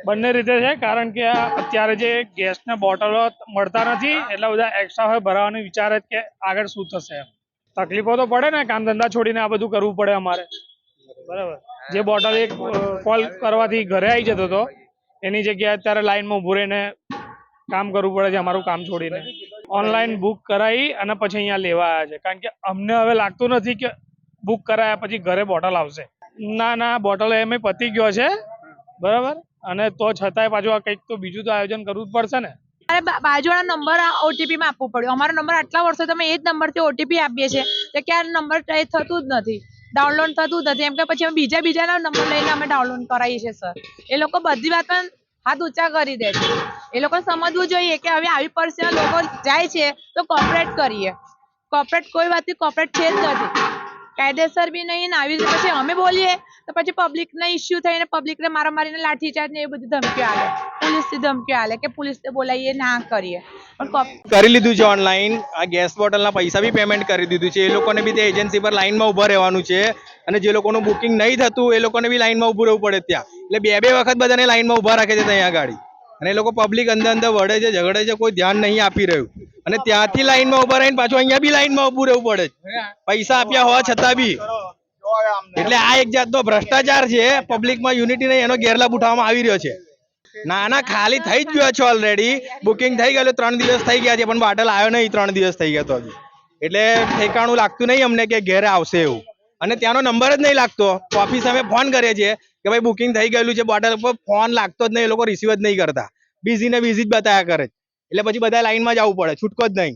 બંને રીતે છે, કારણ કે અત્યારે જે ગેસના બોટલો મળતા નથી, એટલા બધા એક્સ્ટ્રા હોય ભરાવાનું વિચારે કે આગળ શું થશે. તકલીફો તો પડે ને, કામ ધંધા છોડીને આ બધું કરવું પડે અમારે. બરાબર. જે બોટલ એક કોલ કરવાથી ઘરે આવી જતો હતો, એની જગ્યાએ અત્યારે લાઈનમાં ઉભું રહીને કામ કરવું પડે છે અમારું કામ છોડીને. ઓનલાઈન બુક કરાવી અને પછી અહીંયા લેવા આવ્યા છે, કારણ કે અમને હવે લાગતું નથી કે બુક કરાયા પછી ઘરે બોટલ આવશે. ના, બોટલ એમ પતી ગયો છે. બરાબર. અને તો છતાંય પાછું આ કંઈક તો બીજું તો આયોજન કરવું જ પડશે ને. બાજુવાળા નંબર ઓટીપી માં આપવું પડ્યું. અમારો નંબર આટલા વર્ષો તમે એ જ નંબરથી ઓટીપી આપીએ છીએ, તો ક્યારે નંબર થતું જ નથી, ડાઉનલોડ થતું જ નથી. એમ કે પછી અમે બીજાના નંબર લઈને અમે ડાઉનલોડ કરાવીએ છીએ સર. એ લોકો બધી વાતમાં હાથ ઊંચા કરી દે છે. એ લોકો સમજવું જોઈએ કે હવે આવી પરિસ્થિતિમાં લોકો જાય છે તો કોપરેટ કરીએ. કોપરેટ કોઈ વાતથી કોપરેટ છે જ નથી, કાયદેસર બી નહીં. આવી રીતે પછી અમે બોલીએ તો પછી પબ્લિકને ઇસ્યુ થઈને પબ્લિકને મારીને લાઠીચાર્જ ને એ બધી ધમકીઓ આલે, પોલીસથી ધમકીઓ આલે કે પોલીસને બોલાવીએ ના કરીએ. પણ કરી લીધું છે ઓનલાઈન. આ ગેસ બોટલના પૈસા બી પેમેન્ટ કરી દીધું છે. એ લોકોને બી તે એજન્સી પર લાઈનમાં ઉભા રહેવાનું છે, અને જે લોકોનું બુકિંગ નહીં થતું એ લોકોને બી લાઈનમાં ઉભું રહેવું પડે ત્યાં. એટલે બે વખત બધાને લાઈનમાં ઉભા રાખે છે ત્યાં ગાડી, અને એ લોકો પબ્લિક અંદર વળે છે, ઝઘડે છે, કોઈ ધ્યાન નહીં આપી રહ્યું. અને ત્યાંથી લાઈનમાં ઉભા રહીને પાછું અહીંયા બી લાઈનમાં ઉભું રહેવું પડે છે, પૈસા આપ્યા હોવા છતાં બી. એટલે આ એક જાતનો ભ્રષ્ટાચાર છે. પબ્લિકમાં યુનિટી નહીં, એનો ગેરલાભ ઉઠાવવામાં આવી રહ્યો છે. ના, ખાલી થઈ જ ગયો છે ઓલરેડી. બુકિંગ થઈ ગયેલું, 3 દિવસ થઈ ગયા છે, પણ બોટલ આવ્યો નહીં. 3 દિવસ થઈ ગયા તો હજી. એટલે ઠેકાણું લાગતું નહીં અમને કે ઘેરે આવશે એવું. અને ત્યાંનો નંબર જ નહીં લાગતો. ઓફિસ અમે ફોન કરીએ છીએ કે ભાઈ બુકિંગ થઈ ગયેલું છે, બોટલ પર ફોન લાગતો જ નહીં. એ લોકો રિસીવ જ નહીં કરતા, બિઝી ને બિઝી જ બતાવ્યા કરે. એટલે પછી બધા લાઈનમાં જવું પડે, છૂટકો જ નહીં.